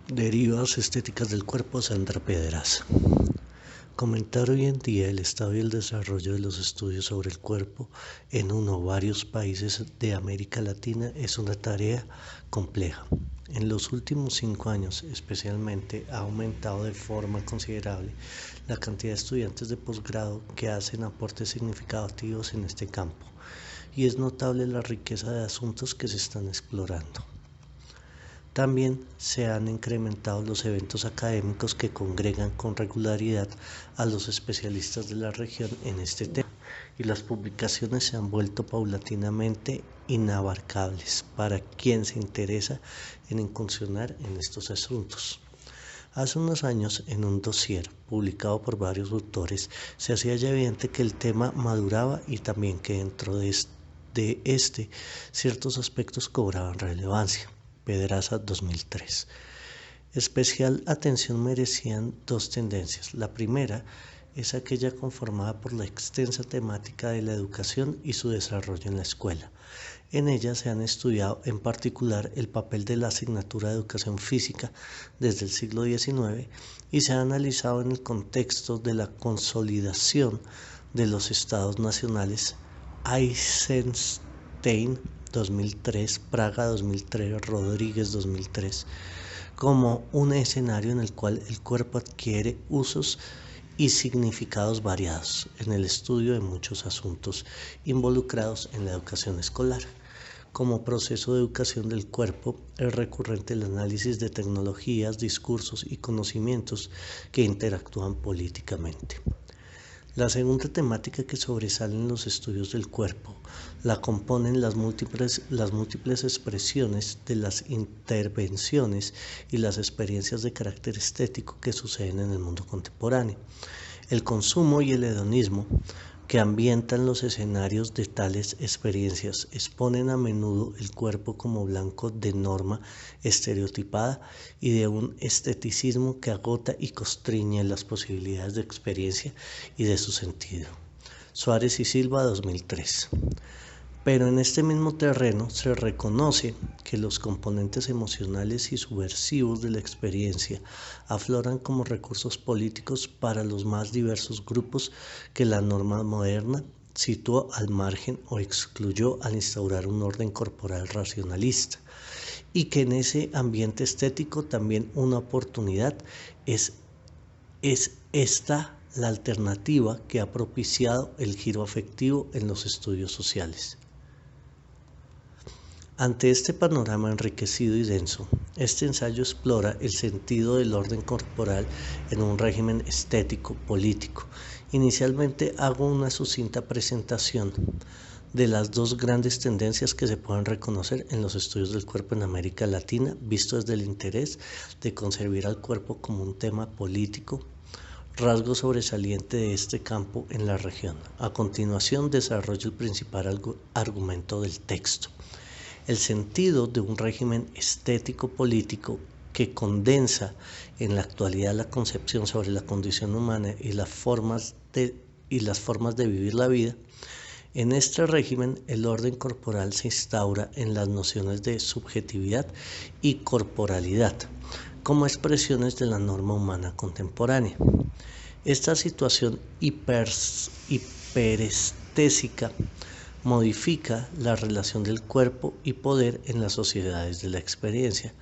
Derivas estéticas del cuerpo, Sandra Pedraza. Comentar hoy en día el estado y el desarrollo de los estudios sobre el cuerpo en uno o varios países de América Latina es una tarea compleja. En los últimos 5 años, especialmente, ha aumentado de forma considerable la cantidad de estudiantes de posgrado que hacen aportes significativos en este campo, y es notable la riqueza de asuntos que se están explorando. También se han incrementado los eventos académicos que congregan con regularidad a los especialistas de la región en este tema, y las publicaciones se han vuelto paulatinamente inabarcables para quien se interesa en incursionar en estos asuntos. Hace unos años, en un dossier publicado por varios autores, se hacía ya evidente que el tema maduraba y también que dentro de este ciertos aspectos cobraban relevancia. Pedraza 2003. Especial atención merecían dos tendencias. La primera es aquella conformada por la extensa temática de la educación y su desarrollo en la escuela. En ella se han estudiado en particular el papel de la asignatura de educación física desde el siglo XIX y se ha analizado en el contexto de la consolidación de los estados nacionales. Eisenstein 2003, Praga 2003, Rodríguez 2003, como un escenario en el cual el cuerpo adquiere usos y significados variados en el estudio de muchos asuntos involucrados en la educación escolar. Como proceso de educación del cuerpo, es recurrente el análisis de tecnologías, discursos y conocimientos que interactúan políticamente. La segunda temática que sobresale en los estudios del cuerpo la componen las múltiples expresiones de las intervenciones y las experiencias de carácter estético que suceden en el mundo contemporáneo. El consumo y el hedonismo que ambientan los escenarios de tales experiencias exponen a menudo el cuerpo como blanco de norma estereotipada y de un esteticismo que agota y constriñe las posibilidades de experiencia y de su sentido. Suárez y Silva 2003. Pero en este mismo terreno se reconoce que los componentes emocionales y subversivos de la experiencia afloran como recursos políticos para los más diversos grupos que la norma moderna situó al margen o excluyó al instaurar un orden corporal racionalista, y que en ese ambiente estético también una oportunidad es esta la alternativa que ha propiciado el giro afectivo en los estudios sociales. Ante este panorama enriquecido y denso, este ensayo explora el sentido del orden corporal en un régimen estético político. Inicialmente hago una sucinta presentación de las dos grandes tendencias que se pueden reconocer en los estudios del cuerpo en América Latina, visto desde el interés de concebir al cuerpo como un tema político, rasgo sobresaliente de este campo en la región. A continuación desarrollo el principal argumento del texto. El sentido de un régimen estético-político que condensa en la actualidad la concepción sobre la condición humana y las formas de vivir la vida. En este régimen, el orden corporal se instaura en las nociones de subjetividad y corporalidad como expresiones de la norma humana contemporánea. Esta situación hiperestésica modifica la relación del cuerpo y poder en las sociedades de la experiencia,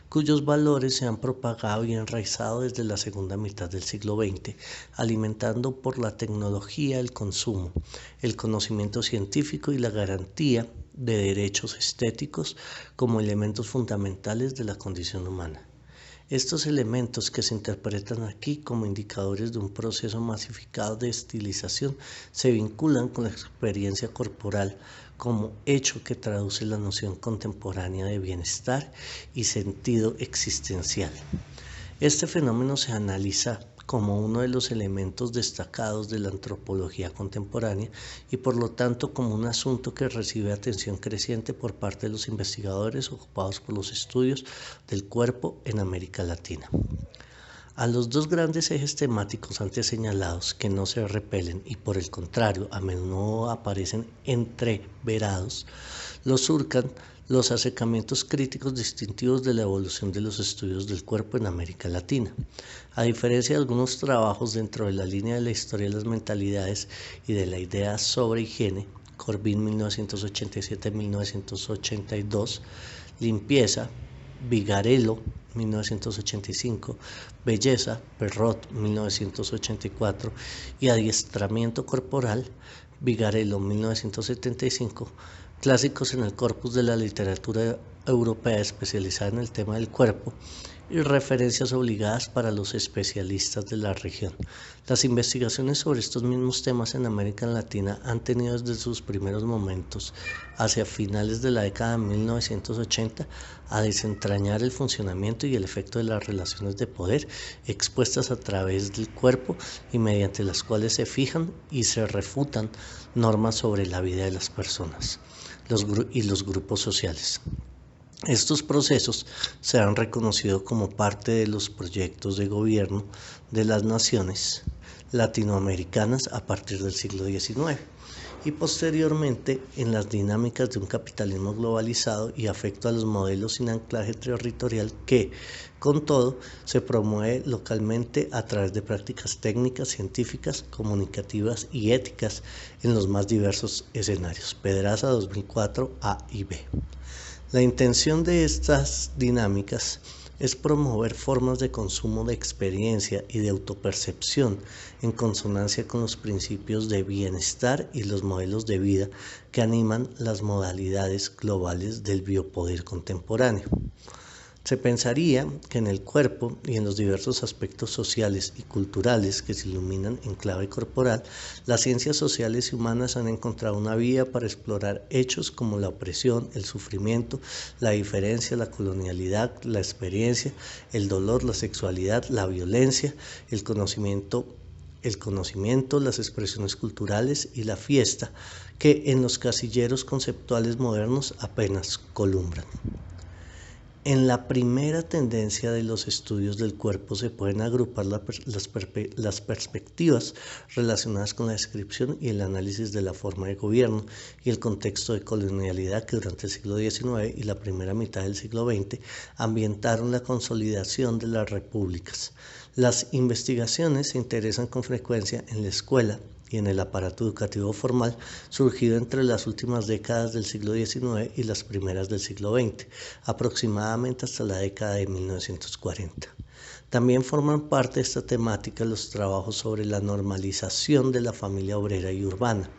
cuyos valores se han propagado y enraizado desde la segunda mitad del siglo XX, alimentando por la tecnología, el consumo, el conocimiento científico y la garantía de derechos estéticos como elementos fundamentales de la condición humana. Estos elementos, que se interpretan aquí como indicadores de un proceso masificado de estilización, se vinculan con la experiencia corporal como hecho que traduce la noción contemporánea de bienestar y sentido existencial. Este fenómeno se analiza como uno de los elementos destacados de la antropología contemporánea y por lo tanto como un asunto que recibe atención creciente por parte de los investigadores ocupados por los estudios del cuerpo en América Latina. A los dos grandes ejes temáticos antes señalados, que no se repelen y por el contrario a menudo aparecen entreverados, los surcan los acercamientos críticos distintivos de la evolución de los estudios del cuerpo en América Latina. A diferencia de algunos trabajos dentro de la línea de la historia de las mentalidades y de la idea sobre higiene, Corbin 1987-1982, Limpieza, Vigarello 1985, Belleza, Perrot 1984 y Adiestramiento corporal, Vigarello 1975, clásicos en el corpus de la literatura europea especializada en el tema del cuerpo y referencias obligadas para los especialistas de la región. Las investigaciones sobre estos mismos temas en América Latina han tenido desde sus primeros momentos, hacia finales de la década de 1980, a desentrañar el funcionamiento y el efecto de las relaciones de poder expuestas a través del cuerpo y mediante las cuales se fijan y se refutan normas sobre la vida de las personas y los grupos sociales. Estos procesos se han reconocido como parte de los proyectos de gobierno de las naciones latinoamericanas a partir del siglo XIX y posteriormente en las dinámicas de un capitalismo globalizado y afecto a los modelos sin anclaje territorial que, con todo, se promueve localmente a través de prácticas técnicas, científicas, comunicativas y éticas en los más diversos escenarios. Pedraza 2004 A y B. La intención de estas dinámicas es promover formas de consumo de experiencia y de autopercepción en consonancia con los principios de bienestar y los modelos de vida que animan las modalidades globales del biopoder contemporáneo. Se pensaría que en el cuerpo y en los diversos aspectos sociales y culturales que se iluminan en clave corporal, las ciencias sociales y humanas han encontrado una vía para explorar hechos como la opresión, el sufrimiento, la diferencia, la colonialidad, la experiencia, el dolor, la sexualidad, la violencia, el conocimiento, las expresiones culturales y la fiesta, que en los casilleros conceptuales modernos apenas columbran. En la primera tendencia de los estudios del cuerpo se pueden agrupar las perspectivas relacionadas con la descripción y el análisis de la forma de gobierno y el contexto de colonialidad que durante el siglo XIX y la primera mitad del siglo XX ambientaron la consolidación de las repúblicas. Las investigaciones se interesan con frecuencia en la escuela y en el aparato educativo formal surgido entre las últimas décadas del siglo XIX y las primeras del siglo XX, aproximadamente hasta la década de 1940. También forman parte de esta temática los trabajos sobre la normalización de la familia obrera y urbana,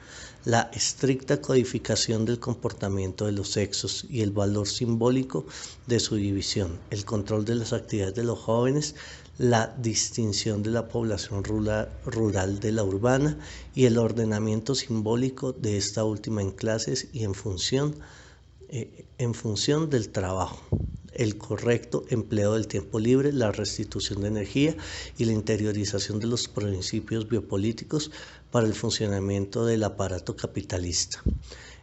la estricta codificación del comportamiento de los sexos y el valor simbólico de su división, el control de las actividades de los jóvenes, la distinción de la población rural de la urbana y el ordenamiento simbólico de esta última en clases y en función del trabajo, el correcto empleo del tiempo libre, la restitución de energía y la interiorización de los principios biopolíticos para el funcionamiento del aparato capitalista.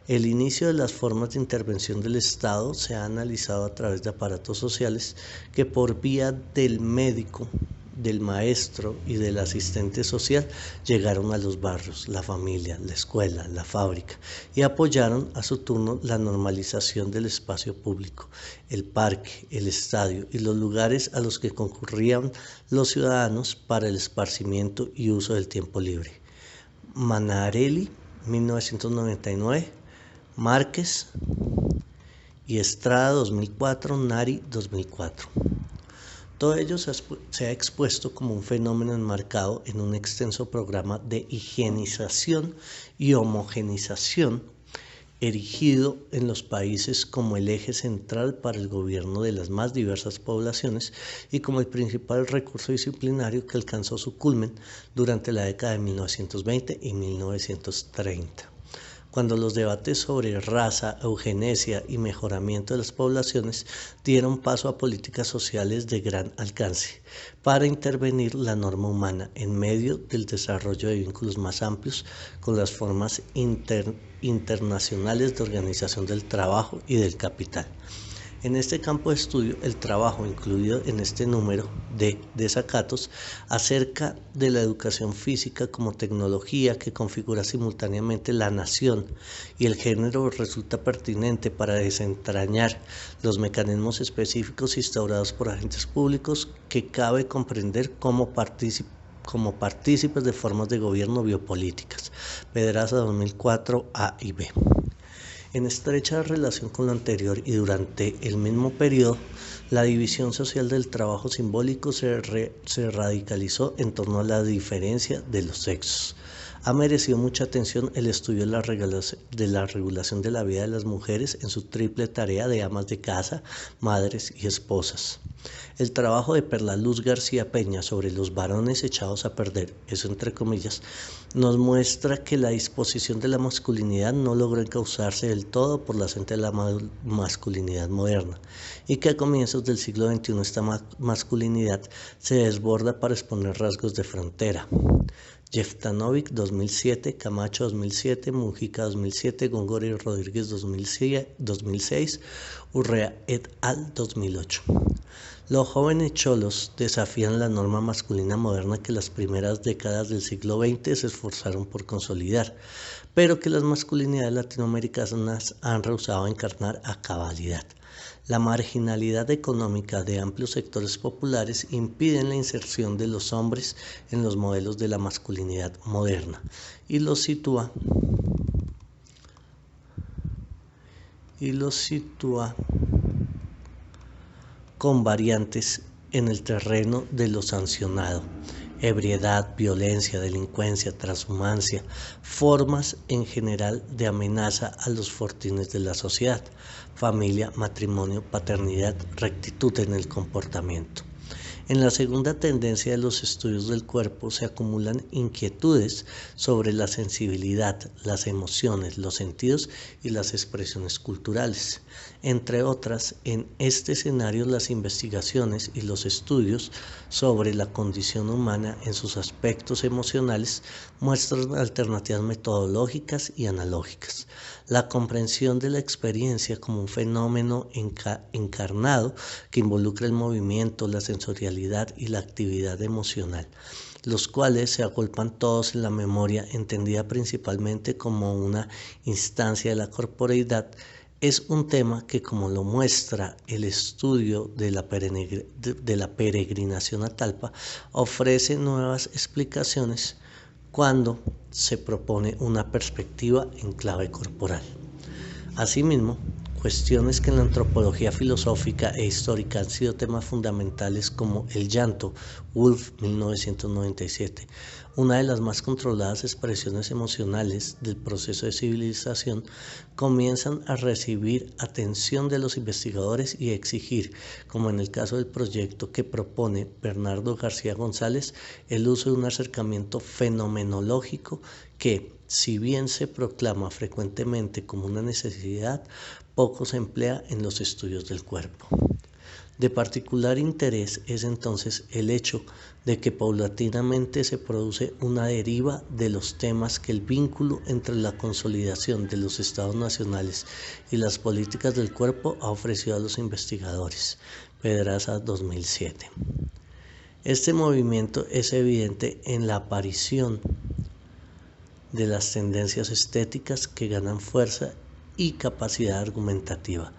El inicio de las formas de intervención del Estado se ha analizado a través de aparatos sociales que por vía del médico, del maestro y del asistente social llegaron a los barrios, la familia, la escuela, la fábrica y apoyaron a su turno la normalización del espacio público, el parque, el estadio y los lugares a los que concurrían los ciudadanos para el esparcimiento y uso del tiempo libre. Manarelli, 1999, Márquez y Estrada 2004, Nari 2004. Todo ello se ha expuesto como un fenómeno enmarcado en un extenso programa de higienización y homogenización erigido en los países como el eje central para el gobierno de las más diversas poblaciones y como el principal recurso disciplinario que alcanzó su culmen durante la década de 1920 y 1930. Cuando los debates sobre raza, eugenesia y mejoramiento de las poblaciones dieron paso a políticas sociales de gran alcance para intervenir la norma humana en medio del desarrollo de vínculos más amplios con las formas internacionales de organización del trabajo y del capital. En este campo de estudio, el trabajo incluido en este número de desacatos acerca de la educación física como tecnología que configura simultáneamente la nación y el género resulta pertinente para desentrañar los mecanismos específicos instaurados por agentes públicos que cabe comprender como partícipes de formas de gobierno biopolíticas. Pedraza 2004 A y B. En estrecha relación con lo anterior y durante el mismo periodo, la división social del trabajo simbólico se radicalizó en torno a la diferencia de los sexos. Ha merecido mucha atención el estudio de la regulación de la vida de las mujeres en su triple tarea de amas de casa, madres y esposas. El trabajo de Perla Luz García Peña sobre los varones echados a perder, eso entre comillas, nos muestra que la disposición de la masculinidad no logró encauzarse del todo por la senda de la masculinidad moderna y que a comienzos del siglo XXI esta masculinidad se desborda para exponer rasgos de frontera. Jeftanovic 2007, Camacho 2007, Mujica 2007, Góngora y Rodríguez 2006, Urrea et al. 2008. Los jóvenes cholos desafían la norma masculina moderna que las primeras décadas del siglo XX se esforzaron por consolidar, pero que las masculinidades latinoamericanas han rehusado encarnar a cabalidad. La marginalidad económica de amplios sectores populares impiden la inserción de los hombres en los modelos de la masculinidad moderna y los sitúa con variantes en el terreno de lo sancionado. Ebriedad, violencia, delincuencia, transhumancia, formas en general de amenaza a los fortines de la sociedad, familia, matrimonio, paternidad, rectitud en el comportamiento. En la segunda tendencia de los estudios del cuerpo se acumulan inquietudes sobre la sensibilidad, las emociones, los sentidos y las expresiones culturales. Entre otras, en este escenario las investigaciones y los estudios sobre la condición humana en sus aspectos emocionales muestran alternativas metodológicas y analógicas. La comprensión de la experiencia como un fenómeno encarnado que involucra el movimiento, la sensorialidad y la actividad emocional, los cuales se agolpan todos en la memoria, entendida principalmente como una instancia de la corporeidad, es un tema que, como lo muestra el estudio de la peregrinación a Talpa, ofrece nuevas explicaciones cuando se propone una perspectiva en clave corporal. Asimismo, cuestiones que en la antropología filosófica e histórica han sido temas fundamentales como el llanto, Woolf 1997, una de las más controladas expresiones emocionales del proceso de civilización, comienzan a recibir atención de los investigadores y a exigir, como en el caso del proyecto que propone Bernardo García González, el uso de un acercamiento fenomenológico que, si bien se proclama frecuentemente como una necesidad, poco se emplea en los estudios del cuerpo. De particular interés es entonces el hecho de que paulatinamente se produce una deriva de los temas que el vínculo entre la consolidación de los estados nacionales y las políticas del cuerpo ha ofrecido a los investigadores. Pedraza 2007. Este movimiento es evidente en la aparición de las tendencias estéticas que ganan fuerza y capacidad argumentativa.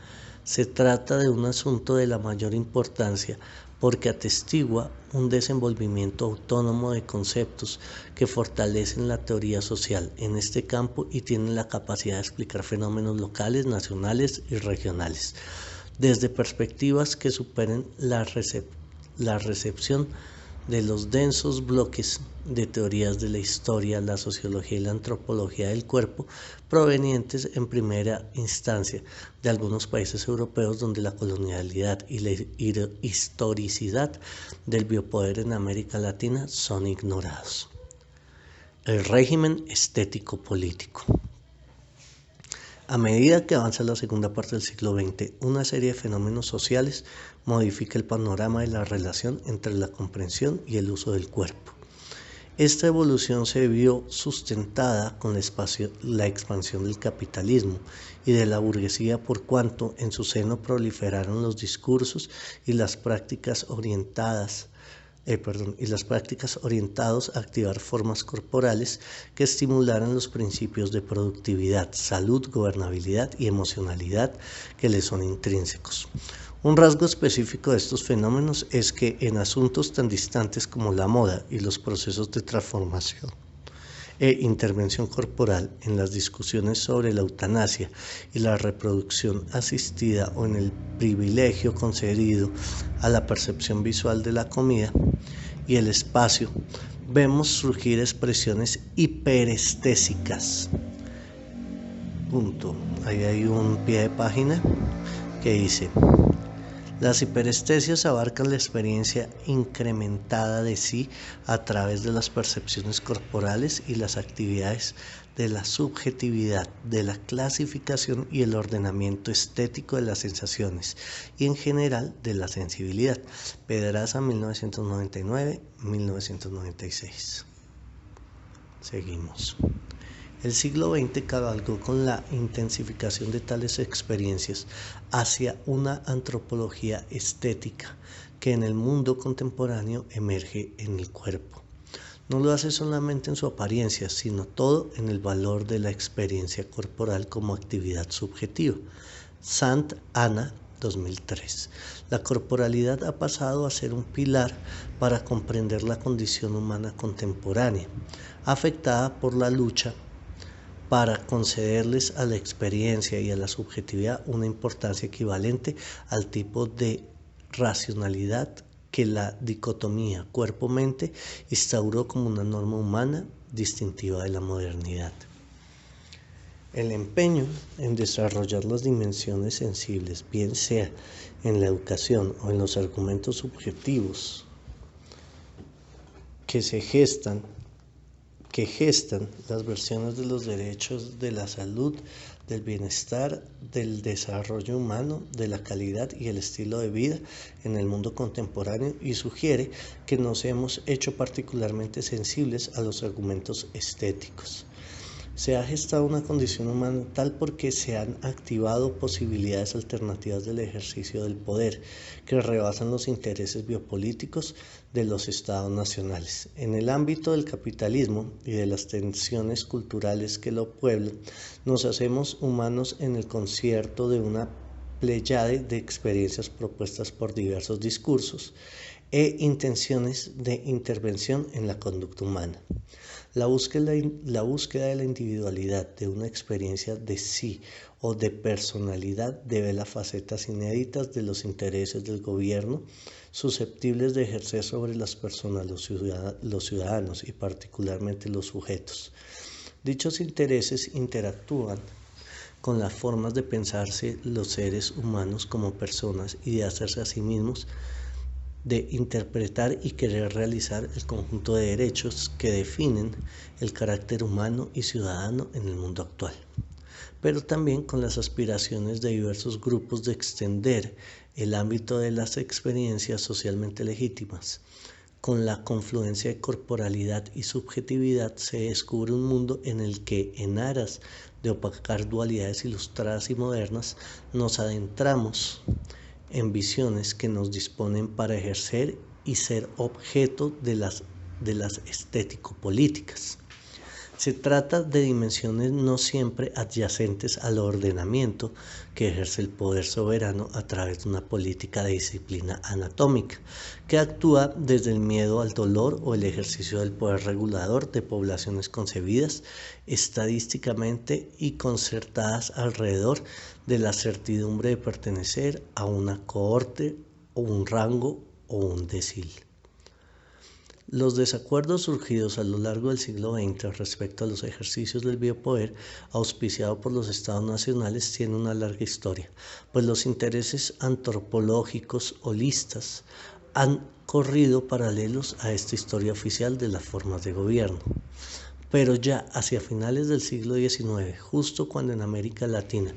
Se trata de un asunto de la mayor importancia porque atestigua un desenvolvimiento autónomo de conceptos que fortalecen la teoría social en este campo y tienen la capacidad de explicar fenómenos locales, nacionales y regionales, desde perspectivas que superen la recepción de los densos bloques de teorías de la historia, la sociología y la antropología del cuerpo, provenientes en primera instancia de algunos países europeos donde la colonialidad y la historicidad del biopoder en América Latina son ignorados. El régimen estético-político. A medida que avanza la segunda parte del siglo XX, una serie de fenómenos sociales modifica el panorama de la relación entre la comprensión y el uso del cuerpo. Esta evolución se vio sustentada con la expansión del capitalismo y de la burguesía, por cuanto en su seno proliferaron los discursos y las prácticas orientados a activar formas corporales que estimularan los principios de productividad, salud, gobernabilidad y emocionalidad que les son intrínsecos. Un rasgo específico de estos fenómenos es que en asuntos tan distantes como la moda y los procesos de transformación e intervención corporal, en las discusiones sobre la eutanasia y la reproducción asistida o en el privilegio concedido a la percepción visual de la comida y el espacio, vemos surgir expresiones hiperestésicas. Ahí hay un pie de página que dice: las hiperestesias abarcan la experiencia incrementada de sí a través de las percepciones corporales y las actividades de la subjetividad, de la clasificación y el ordenamiento estético de las sensaciones y en general de la sensibilidad. Pedraza, 1999-1996. Seguimos. El siglo XX cabalgó con la intensificación de tales experiencias hacia una antropología estética que en el mundo contemporáneo emerge en el cuerpo. No lo hace solamente en su apariencia, sino todo en el valor de la experiencia corporal como actividad subjetiva. Sant Anna, 2003. La corporalidad ha pasado a ser un pilar para comprender la condición humana contemporánea, afectada por la lucha para concederles a la experiencia y a la subjetividad una importancia equivalente al tipo de racionalidad que la dicotomía cuerpo-mente instauró como una norma humana distintiva de la modernidad. El empeño en desarrollar las dimensiones sensibles, bien sea en la educación o en los argumentos subjetivos que gestan las versiones de los derechos de la salud, del bienestar, del desarrollo humano, de la calidad y el estilo de vida en el mundo contemporáneo, y sugiere que nos hemos hecho particularmente sensibles a los argumentos estéticos. Se ha gestado una condición humana tal porque se han activado posibilidades alternativas del ejercicio del poder que rebasan los intereses biopolíticos de los estados nacionales. En el ámbito del capitalismo y de las tensiones culturales que lo pueblan, nos hacemos humanos en el concierto de una pléyade de experiencias propuestas por diversos discursos e intenciones de intervención en la conducta humana. La búsqueda de la individualidad, de una experiencia de sí o de personalidad, devela facetas inéditas de los intereses del gobierno, susceptibles de ejercer sobre las personas, los ciudadanos y particularmente los sujetos. Dichos intereses interactúan con las formas de pensarse los seres humanos como personas y de hacerse a sí mismos, de interpretar y querer realizar el conjunto de derechos que definen el carácter humano y ciudadano en el mundo actual, pero también con las aspiraciones de diversos grupos de extender el ámbito de las experiencias socialmente legítimas. Con la confluencia de corporalidad y subjetividad se descubre un mundo en el que, en aras de opacar dualidades ilustradas y modernas, nos adentramos en visiones que nos disponen para ejercer y ser objeto de las estético-políticas. Se trata de dimensiones no siempre adyacentes al ordenamiento que ejerce el poder soberano a través de una política de disciplina anatómica, que actúa desde el miedo al dolor o el ejercicio del poder regulador de poblaciones concebidas estadísticamente y concertadas alrededor de la certidumbre de pertenecer a una cohorte o un rango o un decil. Los desacuerdos surgidos a lo largo del siglo XX respecto a los ejercicios del biopoder auspiciado por los estados nacionales tienen una larga historia, pues los intereses antropológicos holistas han corrido paralelos a esta historia oficial de las formas de gobierno. Pero ya hacia finales del siglo XIX, justo cuando en América Latina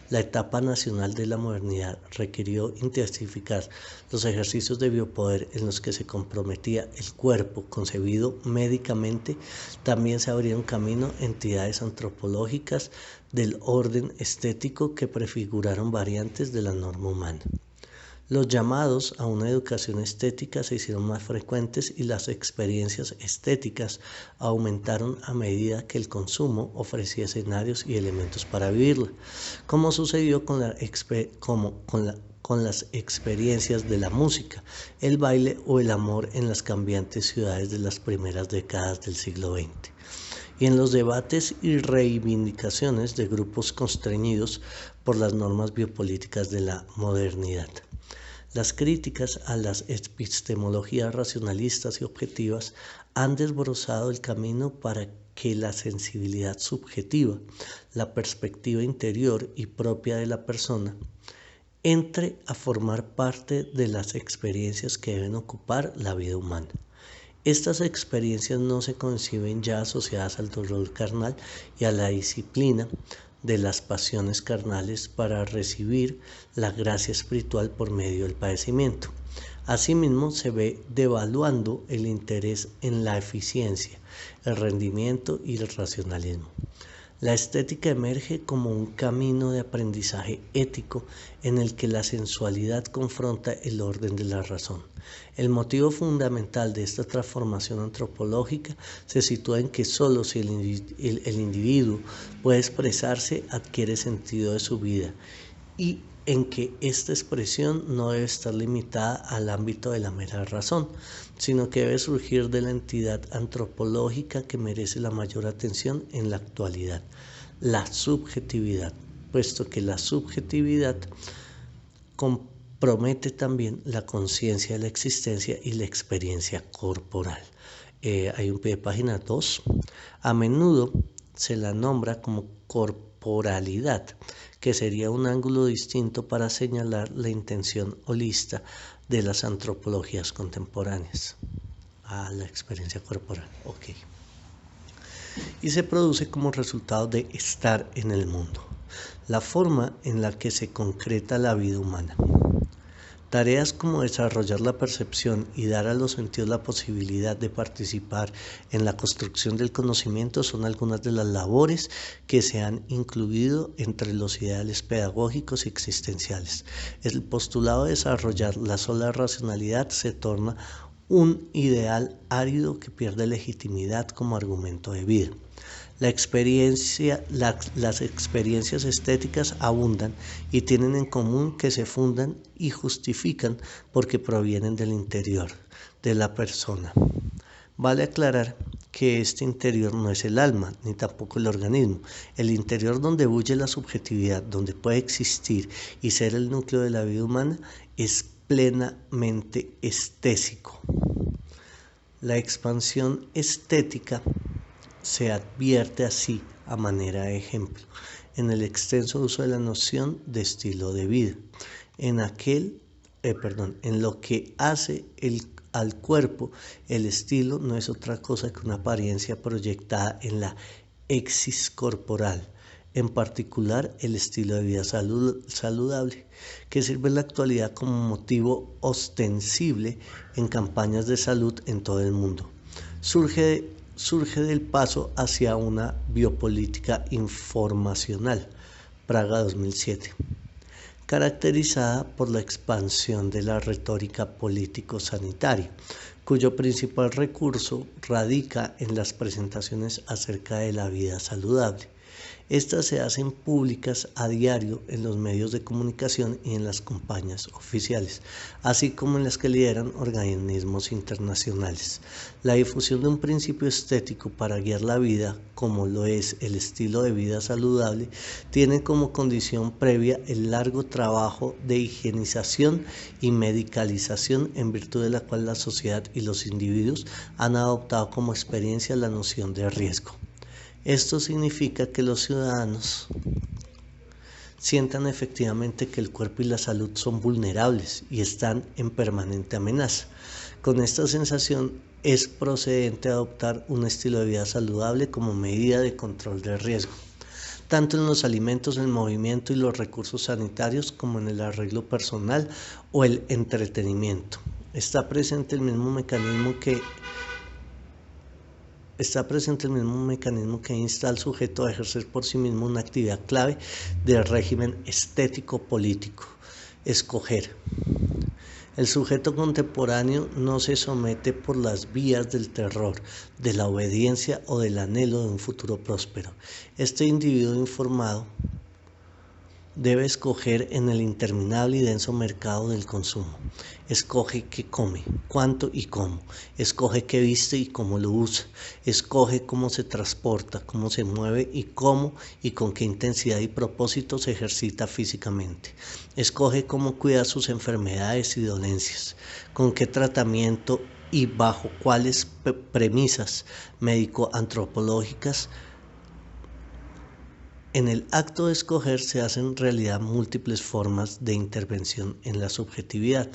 la etapa nacional de la modernidad requirió intensificar los ejercicios de biopoder en los que se comprometía el cuerpo concebido médicamente, también se abrieron camino entidades antropológicas del orden estético que prefiguraron variantes de la norma humana. Los llamados a una educación estética se hicieron más frecuentes y las experiencias estéticas aumentaron a medida que el consumo ofrecía escenarios y elementos para vivirla, como sucedió con las experiencias de la música, el baile o el amor en las cambiantes ciudades de las primeras décadas del siglo XX. Y en los debates y reivindicaciones de grupos constreñidos por las normas biopolíticas de la modernidad. Las críticas a las epistemologías racionalistas y objetivas han desbrozado el camino para que la sensibilidad subjetiva, la perspectiva interior y propia de la persona, entre a formar parte de las experiencias que deben ocupar la vida humana. Estas experiencias no se conciben ya asociadas al dolor carnal y a la disciplina de las pasiones carnales para recibir la gracia espiritual por medio del padecimiento. Asimismo, se ve devaluando el interés en la eficiencia, el rendimiento y el racionalismo. La estética emerge como un camino de aprendizaje ético en el que la sensualidad confronta el orden de la razón. El motivo fundamental de esta transformación antropológica se sitúa en que solo si el individuo puede expresarse, adquiere sentido de su vida, y en que esta expresión no debe estar limitada al ámbito de la mera razón, sino que debe surgir de la entidad antropológica que merece la mayor atención en la actualidad, la subjetividad, puesto que la subjetividad compromete también la conciencia de la existencia y la experiencia corporal. Hay un pie de página 2. A menudo se la nombra como corporalidad, que sería un ángulo distinto para señalar la intención holista de las antropologías contemporáneas. La experiencia corporal, ok. Y se produce como resultado de estar en el mundo, la forma en la que se concreta la vida humana. Tareas como desarrollar la percepción y dar a los sentidos la posibilidad de participar en la construcción del conocimiento son algunas de las labores que se han incluido entre los ideales pedagógicos y existenciales. El postulado de desarrollar la sola racionalidad se torna un ideal árido que pierde legitimidad como argumento de vida. Las experiencias estéticas abundan y tienen en común que se fundan y justifican porque provienen del interior de la persona. Vale aclarar que este interior no es el alma, ni tampoco el organismo. El interior donde bulle la subjetividad, donde puede existir y ser el núcleo de la vida humana, es plenamente estésico. La expansión estética se advierte así a manera de ejemplo en el extenso uso de la noción de estilo de vida, en lo que hace al cuerpo. El estilo no es otra cosa que una apariencia proyectada en la exis corporal, en particular el estilo de vida saludable, que sirve en la actualidad como motivo ostensible en campañas de salud en todo el mundo. Surge del paso hacia una biopolítica informacional, Praga 2007, caracterizada por la expansión de la retórica político-sanitaria, cuyo principal recurso radica en las presentaciones acerca de la vida saludable. Estas se hacen públicas a diario en los medios de comunicación y en las campañas oficiales, así como en las que lideran organismos internacionales. La difusión de un principio estético para guiar la vida, como lo es el estilo de vida saludable, tiene como condición previa el largo trabajo de higienización y medicalización en virtud de la cual la sociedad y los individuos han adoptado como experiencia la noción de riesgo. Esto significa que los ciudadanos sientan efectivamente que el cuerpo y la salud son vulnerables y están en permanente amenaza. Con esta sensación es procedente adoptar un estilo de vida saludable como medida de control de riesgo, tanto en los alimentos, el movimiento y los recursos sanitarios como en el arreglo personal o el entretenimiento. Está presente el mismo mecanismo que insta al sujeto a ejercer por sí mismo una actividad clave del régimen estético-político: escoger. El sujeto contemporáneo no se somete por las vías del terror, de la obediencia o del anhelo de un futuro próspero. Este individuo informado debe escoger en el interminable y denso mercado del consumo. Escoge qué come, cuánto y cómo. Escoge qué viste y cómo lo usa. Escoge cómo se transporta, cómo se mueve y cómo y con qué intensidad y propósito se ejercita físicamente. Escoge cómo cuida sus enfermedades y dolencias, con qué tratamiento y bajo cuáles premisas médico-antropológicas. En el acto de escoger se hacen realidad múltiples formas de intervención en la subjetividad.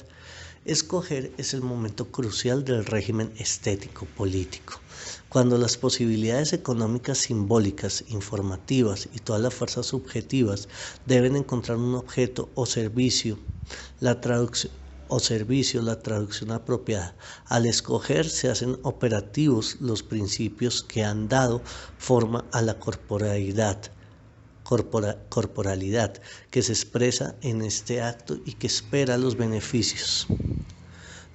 Escoger es el momento crucial del régimen estético-político, cuando las posibilidades económicas, simbólicas, informativas y todas las fuerzas subjetivas deben encontrar un objeto o servicio, la traducción apropiada. Al escoger se hacen operativos los principios que han dado forma a la corporalidad que se expresa en este acto y que espera los beneficios.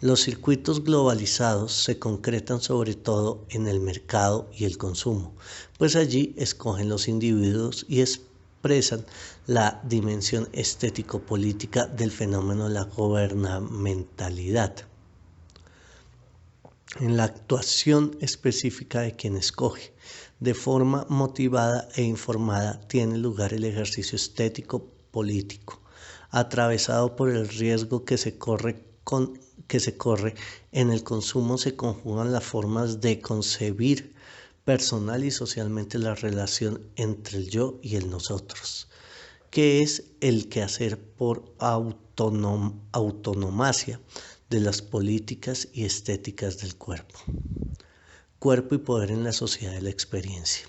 Los circuitos globalizados se concretan sobre todo en el mercado y el consumo, pues allí escogen los individuos y expresan la dimensión estético-política del fenómeno de la gubernamentalidad. En la actuación específica de quien escoge, de forma motivada e informada, tiene lugar el ejercicio estético-político, atravesado por el riesgo que se corre. En el consumo se conjugan las formas de concebir personal y socialmente la relación entre el yo y el nosotros, que es el quehacer por autonomacia de las políticas y estéticas del cuerpo. Cuerpo y poder en la sociedad de la experiencia.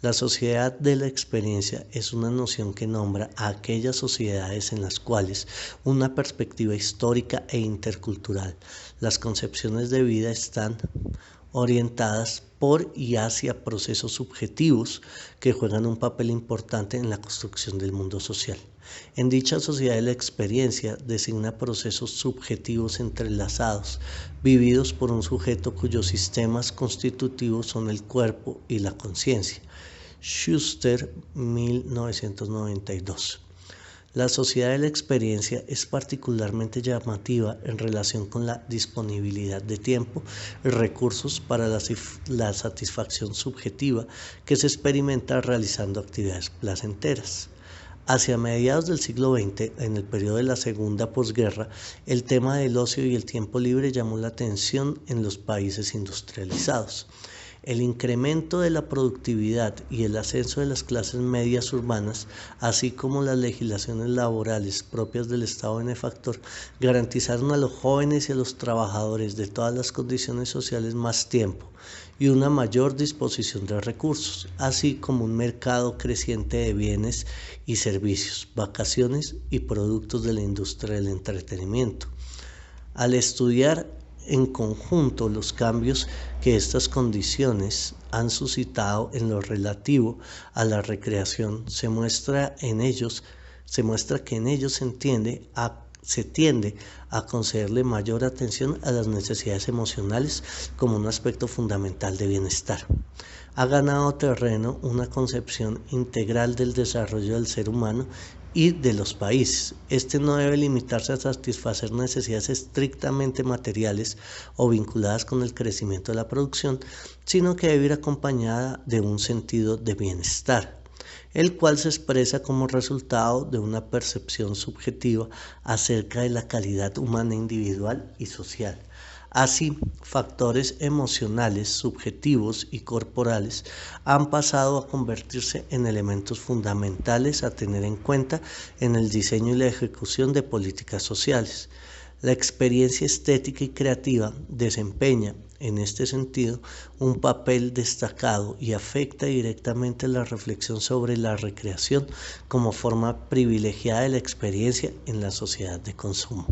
La sociedad de la experiencia es una noción que nombra a aquellas sociedades en las cuales una perspectiva histórica e intercultural, las concepciones de vida están orientadas por y hacia procesos subjetivos que juegan un papel importante en la construcción del mundo social. En dicha sociedad de la experiencia designa procesos subjetivos entrelazados, vividos por un sujeto cuyos sistemas constitutivos son el cuerpo y la conciencia. Schuster, 1992. La sociedad de la experiencia es particularmente llamativa en relación con la disponibilidad de tiempo y recursos para la satisfacción subjetiva que se experimenta realizando actividades placenteras. Hacia mediados del siglo XX, en el periodo de la segunda posguerra, el tema del ocio y el tiempo libre llamó la atención en los países industrializados. El incremento de la productividad y el ascenso de las clases medias urbanas, así como las legislaciones laborales propias del Estado benefactor, garantizaron a los jóvenes y a los trabajadores de todas las condiciones sociales más tiempo y una mayor disposición de recursos, así como un mercado creciente de bienes y servicios, vacaciones y productos de la industria del entretenimiento. Al estudiar en conjunto los cambios que estas condiciones han suscitado en lo relativo a la recreación, se muestra que en ellos se tiende a concederle mayor atención a las necesidades emocionales como un aspecto fundamental de bienestar. Ha ganado terreno una concepción integral del desarrollo del ser humano y de los países. Este no debe limitarse a satisfacer necesidades estrictamente materiales o vinculadas con el crecimiento de la producción, sino que debe ir acompañada de un sentido de bienestar, el cual se expresa como resultado de una percepción subjetiva acerca de la calidad humana individual y social, Así, factores emocionales, subjetivos y corporales han pasado a convertirse en elementos fundamentales a tener en cuenta en el diseño y la ejecución de políticas sociales. La experiencia estética y creativa desempeña, en este sentido, un papel destacado y afecta directamente la reflexión sobre la recreación como forma privilegiada de la experiencia en la sociedad de consumo.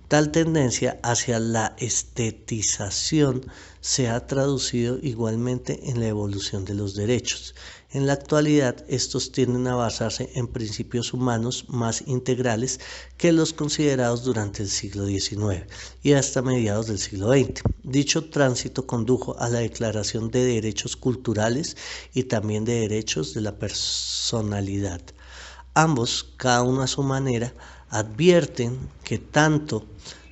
Tal tendencia hacia la estetización se ha traducido igualmente en la evolución de los derechos. En la actualidad, estos tienden a basarse en principios humanos más integrales que los considerados durante el siglo XIX y hasta mediados del siglo XX. Dicho tránsito condujo a la Declaración de Derechos Culturales y también de Derechos de la Personalidad. Ambos, cada uno a su manera, advierten que tanto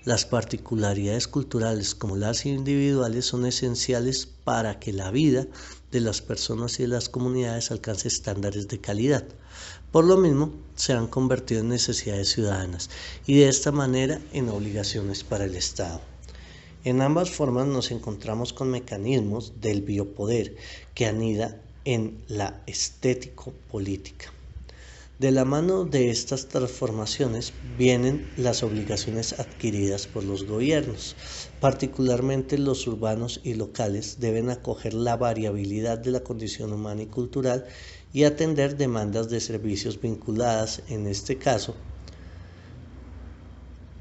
las particularidades culturales como las individuales son esenciales para que la vida de las personas y de las comunidades alcance estándares de calidad. Por lo mismo, se han convertido en necesidades ciudadanas y de esta manera en obligaciones para el Estado. En ambas formas nos encontramos con mecanismos del biopoder que anida en la estético-política. De la mano de estas transformaciones vienen las obligaciones adquiridas por los gobiernos. Particularmente los urbanos y locales deben acoger la variabilidad de la condición humana y cultural y atender demandas de servicios vinculadas, en este caso,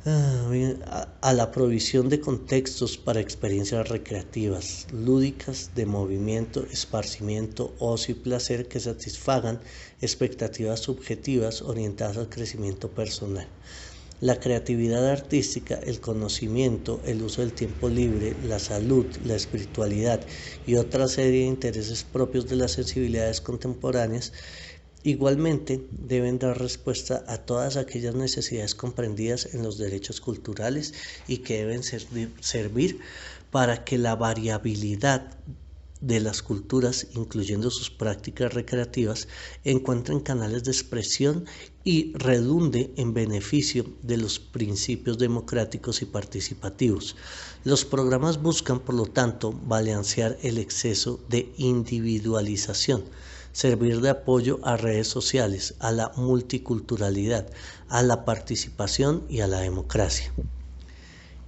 a la provisión de contextos para experiencias recreativas, lúdicas, de movimiento, esparcimiento, ocio y placer que satisfagan expectativas subjetivas orientadas al crecimiento personal. La creatividad artística, el conocimiento, el uso del tiempo libre, la salud, la espiritualidad y otra serie de intereses propios de las sensibilidades contemporáneas igualmente deben dar respuesta a todas aquellas necesidades comprendidas en los derechos culturales y que deben servir para que la variabilidad de las culturas, incluyendo sus prácticas recreativas, encuentren canales de expresión y redunde en beneficio de los principios democráticos y participativos. Los programas buscan, por lo tanto, balancear el exceso de individualización, servir de apoyo a redes sociales, a la multiculturalidad, a la participación y a la democracia.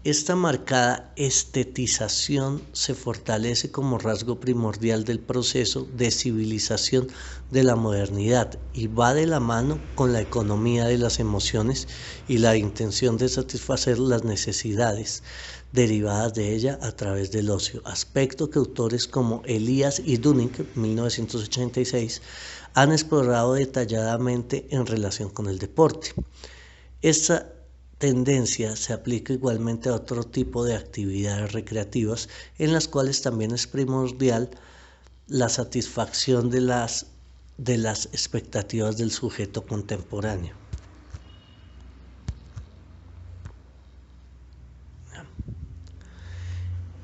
Esta marcada estetización se fortalece como rasgo primordial del proceso de civilización de la modernidad y va de la mano con la economía de las emociones y la intención de satisfacer las necesidades derivadas de ella a través del ocio, aspecto que autores como Elias y Dunning, 1986, han explorado detalladamente en relación con el deporte. Esta tendencia se aplica igualmente a otro tipo de actividades recreativas en las cuales también es primordial la satisfacción de las expectativas del sujeto contemporáneo.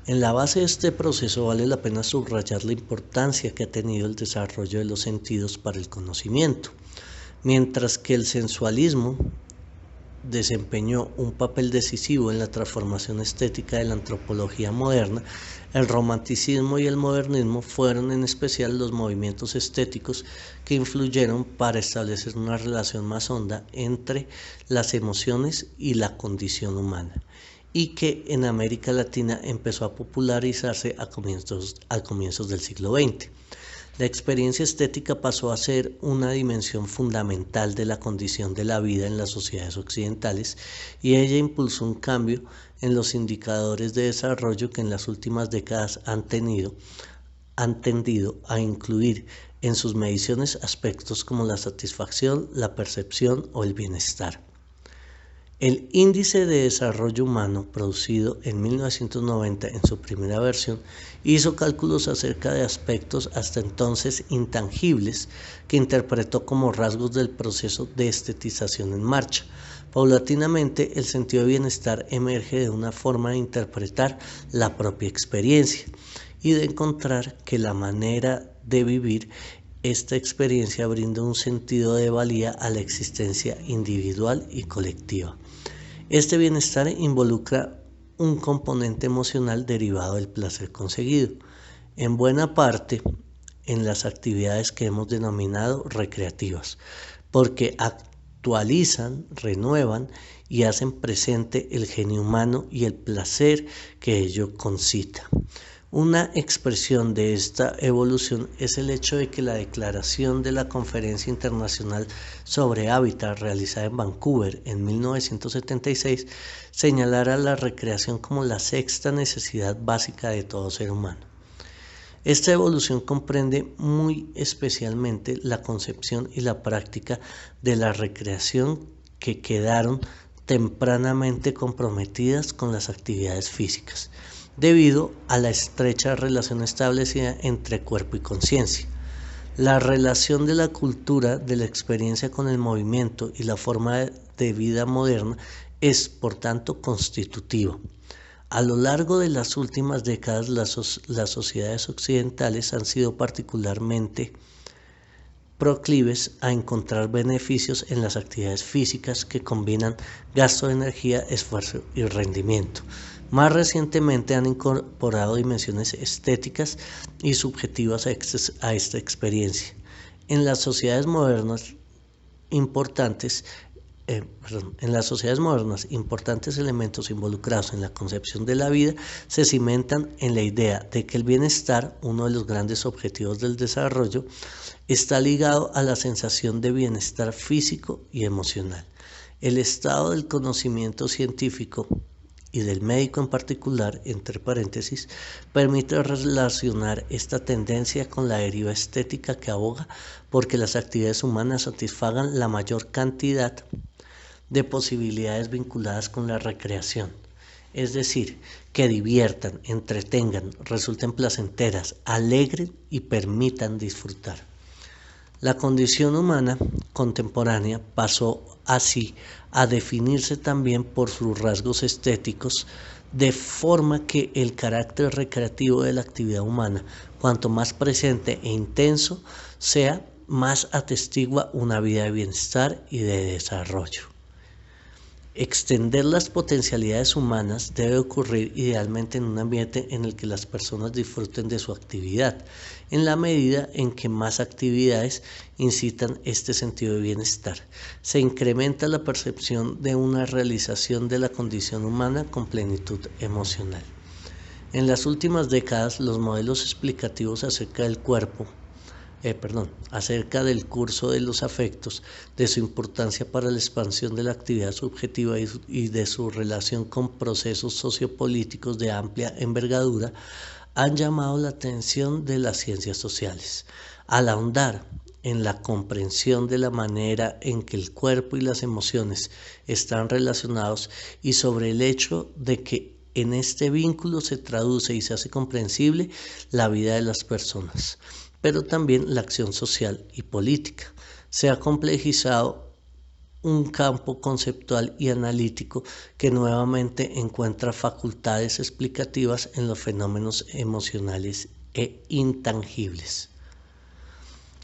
En la base de este proceso vale la pena subrayar la importancia que ha tenido el desarrollo de los sentidos para el conocimiento. Mientras que el sensualismo desempeñó un papel decisivo en la transformación estética de la antropología moderna, el romanticismo y el modernismo fueron en especial los movimientos estéticos que influyeron para establecer una relación más honda entre las emociones y la condición humana, y que en América Latina empezó a popularizarse a comienzos del siglo XX. La experiencia estética pasó a ser una dimensión fundamental de la condición de la vida en las sociedades occidentales y ella impulsó un cambio en los indicadores de desarrollo que en las últimas décadas han tendido a incluir en sus mediciones aspectos como la satisfacción, la percepción o el bienestar. El Índice de Desarrollo Humano, producido en 1990 en su primera versión, hizo cálculos acerca de aspectos hasta entonces intangibles que interpretó como rasgos del proceso de estetización en marcha. Paulatinamente, el sentido de bienestar emerge de una forma de interpretar la propia experiencia y de encontrar que la manera de vivir esta experiencia brinda un sentido de valía a la existencia individual y colectiva. Este bienestar involucra un componente emocional derivado del placer conseguido, en buena parte en las actividades que hemos denominado recreativas, porque actualizan, renuevan y hacen presente el genio humano y el placer que ello concita. Una expresión de esta evolución es el hecho de que la declaración de la Conferencia Internacional sobre Hábitat realizada en Vancouver en 1976 señalara la recreación como la sexta necesidad básica de todo ser humano. Esta evolución comprende muy especialmente la concepción y la práctica de la recreación que quedaron tempranamente comprometidas con las actividades físicas, debido a la estrecha relación establecida entre cuerpo y conciencia. La relación de la cultura, de la experiencia con el movimiento y la forma de vida moderna es, por tanto, constitutiva. A lo largo de las últimas décadas, las sociedades occidentales han sido particularmente proclives a encontrar beneficios en las actividades físicas que combinan gasto de energía, esfuerzo y rendimiento. Más recientemente han incorporado dimensiones estéticas y subjetivas a esta experiencia. En las sociedades modernas importantes elementos involucrados en la concepción de la vida se cimentan en la idea de que el bienestar, uno de los grandes objetivos del desarrollo, está ligado a la sensación de bienestar físico y emocional. El estado del conocimiento científico y del médico en particular, entre paréntesis, permite relacionar esta tendencia con la deriva estética que aboga porque las actividades humanas satisfagan la mayor cantidad de posibilidades vinculadas con la recreación, es decir, que diviertan, entretengan, resulten placenteras, alegren y permitan disfrutar. La condición humana contemporánea pasó así a definirse también por sus rasgos estéticos, de forma que el carácter recreativo de la actividad humana, cuanto más presente e intenso sea, más atestigua una vida de bienestar y de desarrollo. Extender las potencialidades humanas debe ocurrir idealmente en un ambiente en el que las personas disfruten de su actividad, en la medida en que más actividades incitan este sentido de bienestar. Se incrementa la percepción de una realización de la condición humana con plenitud emocional. En las últimas décadas, los modelos explicativos acerca del curso de los afectos, de su importancia para la expansión de la actividad subjetiva y de su relación con procesos sociopolíticos de amplia envergadura, han llamado la atención de las ciencias sociales. Al ahondar en la comprensión de la manera en que el cuerpo y las emociones están relacionados y sobre el hecho de que en este vínculo se traduce y se hace comprensible la vida de las personas, pero también la acción social y política. Se ha complejizado un campo conceptual y analítico que nuevamente encuentra facultades explicativas en los fenómenos emocionales e intangibles.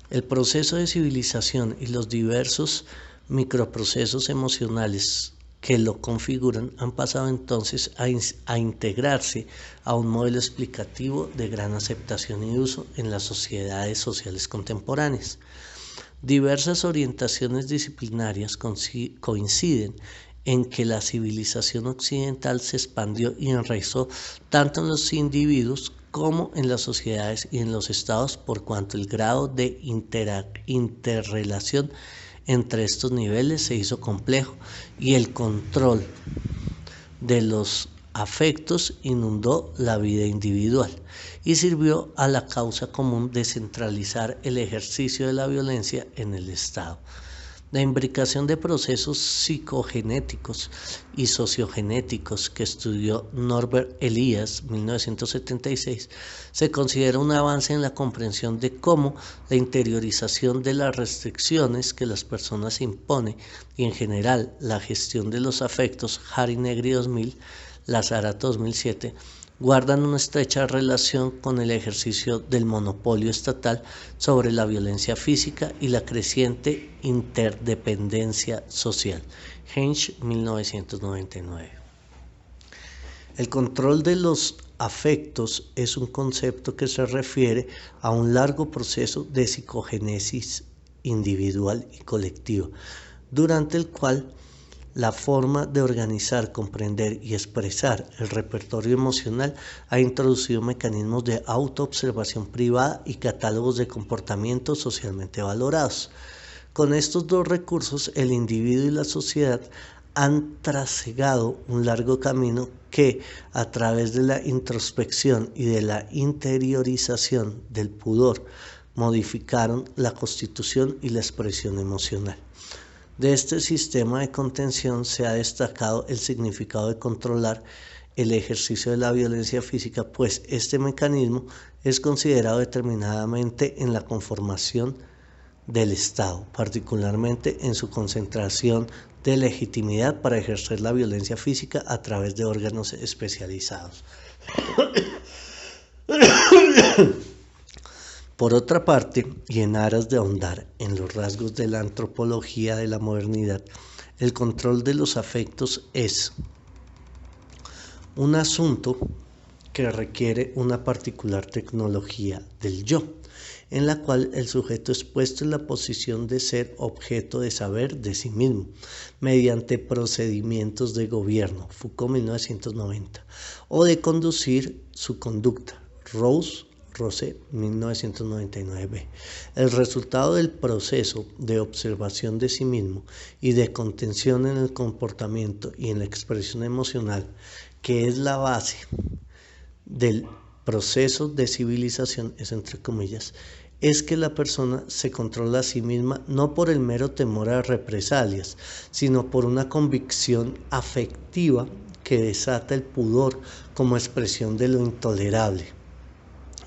El proceso de civilización y los diversos microprocesos emocionales que lo configuran han pasado entonces a integrarse a un modelo explicativo de gran aceptación y uso en las sociedades sociales contemporáneas. Diversas orientaciones disciplinarias coinciden en que la civilización occidental se expandió y enraizó tanto en los individuos como en las sociedades y en los estados, por cuanto el grado de interrelación entre estos niveles se hizo complejo y el control de los afectos inundó la vida individual y sirvió a la causa común de centralizar el ejercicio de la violencia en el Estado. La imbricación de procesos psicogenéticos y sociogenéticos que estudió Norbert Elias, 1976, se considera un avance en la comprensión de cómo la interiorización de las restricciones que las personas imponen y en general la gestión de los afectos, Harry Negri 2000, Lazarato 2007, guardan una estrecha relación con el ejercicio del monopolio estatal sobre la violencia física y la creciente interdependencia social. Hensch, 1999. El control de los afectos es un concepto que se refiere a un largo proceso de psicogénesis individual y colectiva, durante el cual la forma de organizar, comprender y expresar el repertorio emocional ha introducido mecanismos de autoobservación privada y catálogos de comportamientos socialmente valorados. Con estos dos recursos, el individuo y la sociedad han trasegado un largo camino que, a través de la introspección y de la interiorización del pudor, modificaron la constitución y la expresión emocional. De este sistema de contención se ha destacado el significado de controlar el ejercicio de la violencia física, pues este mecanismo es considerado determinantemente en la conformación del Estado, particularmente en su concentración de legitimidad para ejercer la violencia física a través de órganos especializados. Por otra parte, y en aras de ahondar en los rasgos de la antropología de la modernidad, el control de los afectos es un asunto que requiere una particular tecnología del yo, en la cual el sujeto es puesto en la posición de ser objeto de saber de sí mismo, mediante procedimientos de gobierno, Foucault 1990, o de conducir su conducta, Rose 1999b. El resultado del proceso de observación de sí mismo y de contención en el comportamiento y en la expresión emocional, que es la base del proceso de civilización, es entre comillas, es que la persona se controla a sí misma no por el mero temor a represalias, sino por una convicción afectiva que desata el pudor como expresión de lo intolerable